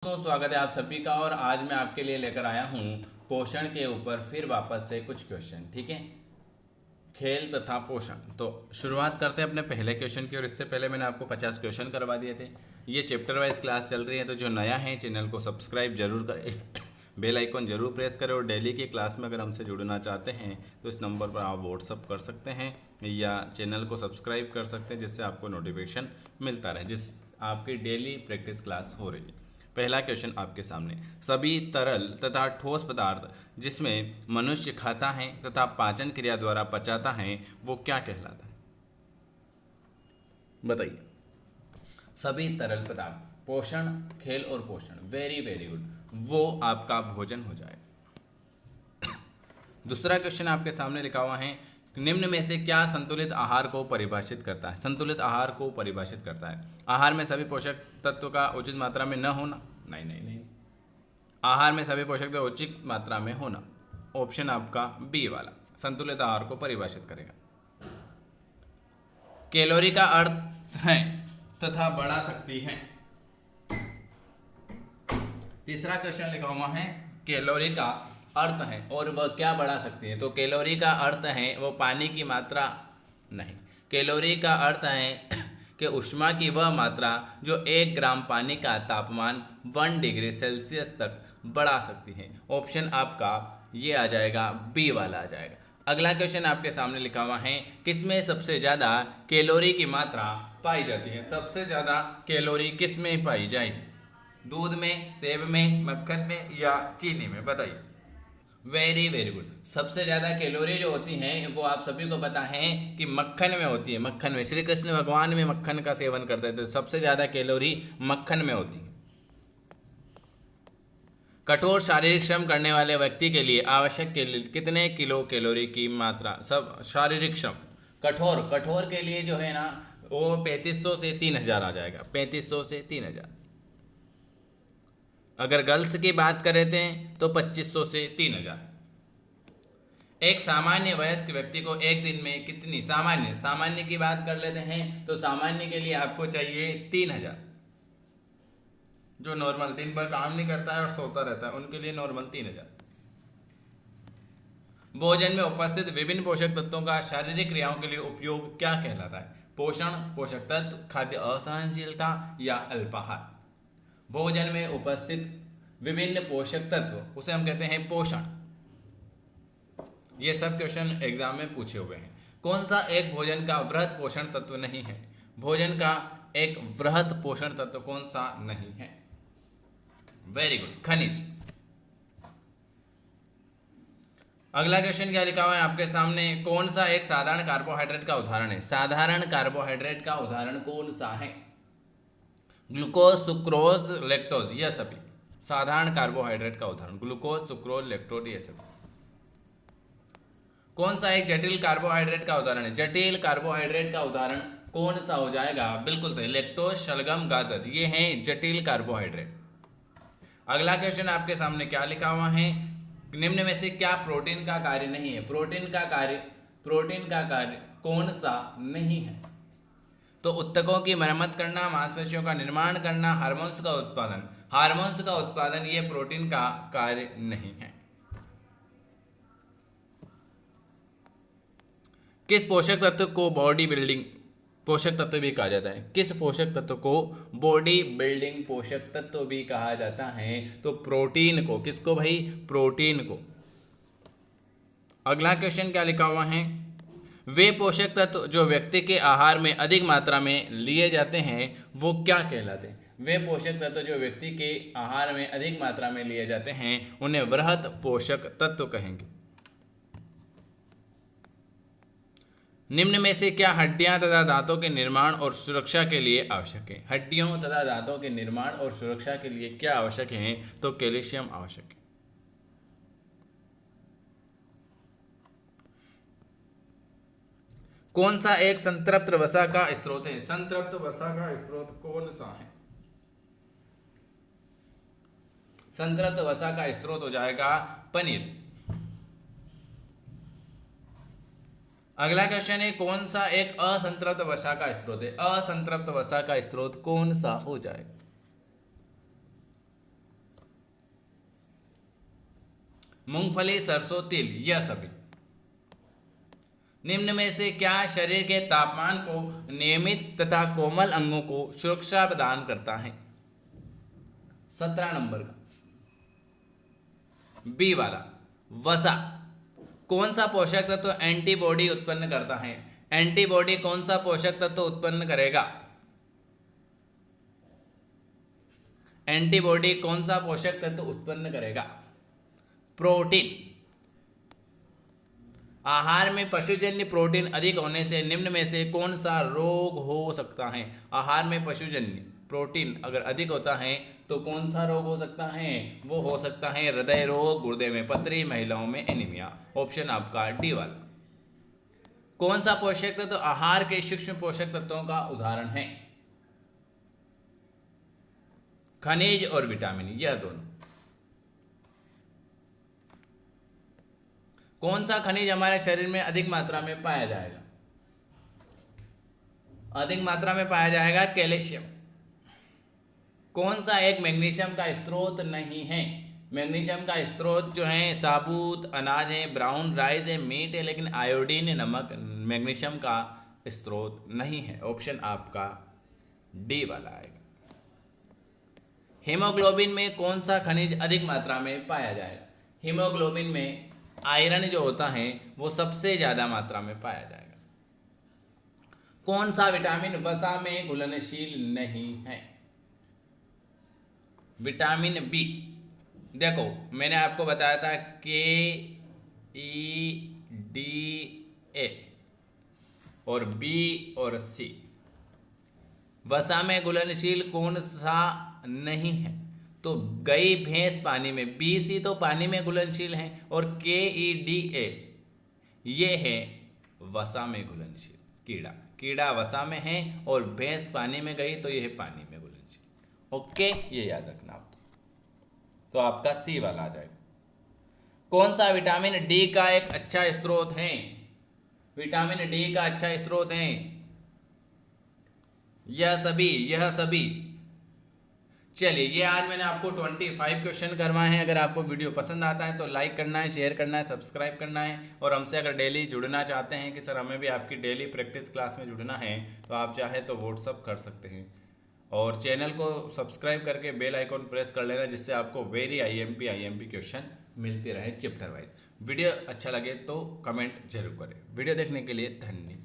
दोस्तों, स्वागत है आप सभी का। और आज मैं आपके लिए लेकर आया हूँ पोषण के ऊपर फिर वापस से कुछ क्वेश्चन। ठीक है, खेल तथा पोषण। तो शुरुआत करते हैं अपने पहले क्वेश्चन की। और इससे पहले मैंने आपको 50 क्वेश्चन करवा दिए थे। ये चैप्टर वाइज क्लास चल रही है, तो जो नया है चैनल को सब्सक्राइब जरूर करें, बेल आइकॉन जरूर प्रेस करें। और डेली की क्लास में अगर हमसे जुड़ना चाहते हैं तो इस नंबर पर आप व्हाट्सअप कर सकते हैं या चैनल को सब्सक्राइब कर सकते हैं, जिससे आपको नोटिफिकेशन मिलता रहे जिस आपकी डेली प्रैक्टिस क्लास हो रही है। पहला क्वेश्चन आपके सामने, सभी तरल तथा ठोस पदार्थ जिसमें मनुष्य खाता है तथा पाचन क्रिया द्वारा पचाता है वो क्या कहलाता है? बताइए। सभी तरल पदार्थ, पोषण, खेल और पोषण, वेरी वेरी गुड, वो आपका भोजन हो जाएगा। दूसरा क्वेश्चन आपके सामने लिखा हुआ है, निम्न में से क्या संतुलित आहार को परिभाषित करता है? संतुलित आहार को परिभाषित करता है, आहार में सभी पोषक तत्व का उचित मात्रा में न होना। नहीं नहीं नहीं, आहार में सभी पोषक तत्व उचित मात्रा में होना। ऑप्शन आपका बी वाला संतुलित आहार को परिभाषित करेगा। कैलोरी का अर्थ है तथा बढ़ा सकती है। तीसरा क्वेश्चन लिखा हुआ है, कैलोरी का अर्थ है और वह क्या बढ़ा सकती है? तो कैलोरी का अर्थ है वो पानी की मात्रा नहीं, कैलोरी का अर्थ है कि ऊष्मा की वह मात्रा जो 1 ग्राम पानी का तापमान 1 डिग्री सेल्सियस तक बढ़ा सकती है। ऑप्शन आपका ये आ जाएगा, बी वाला आ जाएगा। अगला क्वेश्चन आपके सामने लिखा हुआ है, किसमें सबसे ज़्यादा कैलोरी की मात्रा पाई जाती है? सबसे ज़्यादा कैलोरी किसमें पाई जाएगी? दूध में, सेब में, मक्खन में या चीनी में? बताइए। वेरी वेरी गुड, सबसे ज़्यादा कैलोरी जो होती हैं वो आप सभी को पता है कि मक्खन में होती है। मक्खन में, श्री कृष्ण भगवान में मक्खन का सेवन करते थे, तो सबसे ज़्यादा कैलोरी मक्खन में होती है। कठोर शारीरिक श्रम करने वाले व्यक्ति के लिए आवश्यक कितने किलो कैलोरी की मात्रा? सब शारीरिक श्रम, कठोर के लिए जो है ना वो 3500 से 3000 आ जाएगा, 3500 से 3000। अगर गर्ल्स की बात करें थे तो 2500 से 3000। एक सामान्य वयस्क व्यक्ति को एक दिन में कितनी, सामान्य की बात कर लेते हैं तो सामान्य के लिए आपको चाहिए 3000। जो नॉर्मल दिन भर काम नहीं करता है और सोता रहता है उनके लिए नॉर्मल 3000। भोजन में उपस्थित विभिन्न पोषक तत्वों का शारीरिक क्रियाओं के लिए उपयोग क्या कहलाता है? पोषण, पोषक तत्व, खाद्य असहनशीलता या अल्पाहार? भोजन में उपस्थित विभिन्न पोषक तत्व उसे हम कहते हैं पोषण। ये सब क्वेश्चन एग्जाम में पूछे हुए हैं। कौन सा एक भोजन का वृहत पोषण तत्व नहीं है? भोजन का एक वृहत पोषण तत्व कौन सा नहीं है? वेरी गुड, खनिज। अगला क्वेश्चन क्या लिखा हुआ है आपके सामने, कौन सा एक साधारण कार्बोहाइड्रेट का उदाहरण है? साधारण कार्बोहाइड्रेट का उदाहरण कौन सा है? ग्लूकोज, सुक्रोज, लैक्टोज, यह सभी साधारण कार्बोहाइड्रेट का उदाहरण, ग्लूकोज, सुक्रोज, लैक्टोज, ये सभी। कौन सा एक जटिल कार्बोहाइड्रेट का उदाहरण है? जटिल कार्बोहाइड्रेट का उदाहरण कौन सा हो जाएगा? बिल्कुल सही, लैक्टोज, शलगम, गाजर, ये हैं जटिल कार्बोहाइड्रेट। अगला क्वेश्चन आपके सामने क्या लिखा हुआ है, निम्न में से क्या प्रोटीन का कार्य नहीं है? प्रोटीन का कार्य कौन सा नहीं है? तो ऊतकों की मरम्मत करना, मांसपेशियों का निर्माण करना, हार्मोन्स का उत्पादन, ये प्रोटीन का कार्य नहीं है। किस पोषक तत्व को बॉडी बिल्डिंग पोषक तत्व भी कहा जाता है? किस पोषक तत्व को बॉडी बिल्डिंग पोषक तत्व भी कहा जाता है? तो प्रोटीन को। किसको भाई? प्रोटीन को। अगला क्वेश्चन क्या लिखा हुआ है, वे पोषक तत्व जो व्यक्ति के आहार में अधिक मात्रा में लिए जाते हैं वो क्या कहलाते हैं? वे पोषक तत्व जो व्यक्ति के आहार में अधिक मात्रा में लिए जाते हैं उन्हें वृहत पोषक तत्व कहेंगे। निम्न में से क्या हड्डियां तथा दांतों के निर्माण और सुरक्षा के लिए आवश्यक है? हड्डियों तथा दांतों के निर्माण और सुरक्षा के लिए क्या आवश्यक है? तो कैल्शियम आवश्यक है। कौन सा एक संतृप्त वसा का स्रोत है? संतृप्त वसा का स्रोत कौन सा है? संतृप्त वसा का स्रोत हो जाएगा पनीर। अगला क्वेश्चन है, कौन सा एक असंतृप्त वसा का स्रोत है? असंतृप्त वसा का स्रोत कौन सा हो जाएगा? मूंगफली, सरसों, तिल, यह सभी। निम्न में से क्या शरीर के तापमान को नियमित तथा कोमल अंगों को सुरक्षा प्रदान करता है? 17 नंबर का बी वाला, वसा। कौन सा पोषक तत्व एंटीबॉडी उत्पन्न करता है? एंटीबॉडी कौन सा पोषक तत्व उत्पन्न करेगा? एंटीबॉडी कौन सा पोषक तत्व उत्पन्न करेगा? प्रोटीन। आहार में पशुजन्य प्रोटीन अधिक होने से निम्न में से कौन सा रोग हो सकता है? आहार में पशुजन्य प्रोटीन अगर अधिक होता है तो कौन सा रोग हो सकता है? वो हो सकता है हृदय रोग, गुर्दे में पथरी, महिलाओं में एनीमिया। ऑप्शन आपका डी वाला। कौन सा पोषक तत्व आहार के सूक्ष्म पोषक तत्वों का उदाहरण है? खनिज और विटामिन, यह दोनों। कौन सा खनिज हमारे शरीर में अधिक मात्रा में पाया जाएगा? अधिक मात्रा में पाया जाएगा कैल्शियम। कौन सा एक मैग्नीशियम का स्रोत नहीं है? मैग्नीशियम का स्रोत जो है साबुत अनाज है, ब्राउन राइस है, मीट है, लेकिन आयोडीन नमक मैग्नीशियम का स्रोत नहीं है। ऑप्शन आपका डी वाला आएगा। हीमोग्लोबिन में कौन सा खनिज अधिक मात्रा में पाया जाएगा? हीमोग्लोबिन में आयरन जो होता है वो सबसे ज्यादा मात्रा में पाया जाएगा। कौन सा विटामिन वसा में घुलनशील नहीं है? Vitamin B. देखो मैंने आपको बताया था KEDA और बी और सी। वसा में घुलनशील कौन सा नहीं है? तो गई भैंस पानी में, BC तो पानी में घुलनशील है, और KEDA ये है वसा में घुलनशील। कीड़ा, कीड़ा वसा में है और भैंस पानी में गई तो यह है पानी में घुलनशील। ओके, ये याद रखना आप। तो आपका सी वाला आ जाएगा। कौन सा विटामिन डी का एक अच्छा स्रोत है? विटामिन डी का अच्छा स्रोत है यह सभी। चलिए, ये आज मैंने आपको 25 क्वेश्चन करवाए हैं। अगर आपको वीडियो पसंद आता है तो लाइक करना है, शेयर करना है, सब्सक्राइब करना है। और हमसे अगर डेली जुड़ना चाहते हैं कि सर हमें भी आपकी डेली प्रैक्टिस क्लास में जुड़ना है, तो आप चाहे तो व्हाट्सअप कर सकते हैं। और चैनल को सब्सक्राइब करके बेल आइकॉन प्रेस कर लेना, जिससे आपको वेरी IMP क्वेश्चन मिलते रहे चैप्टर वाइज। वीडियो अच्छा लगे तो कमेंट जरूर करें। वीडियो देखने के लिए धन्यवाद।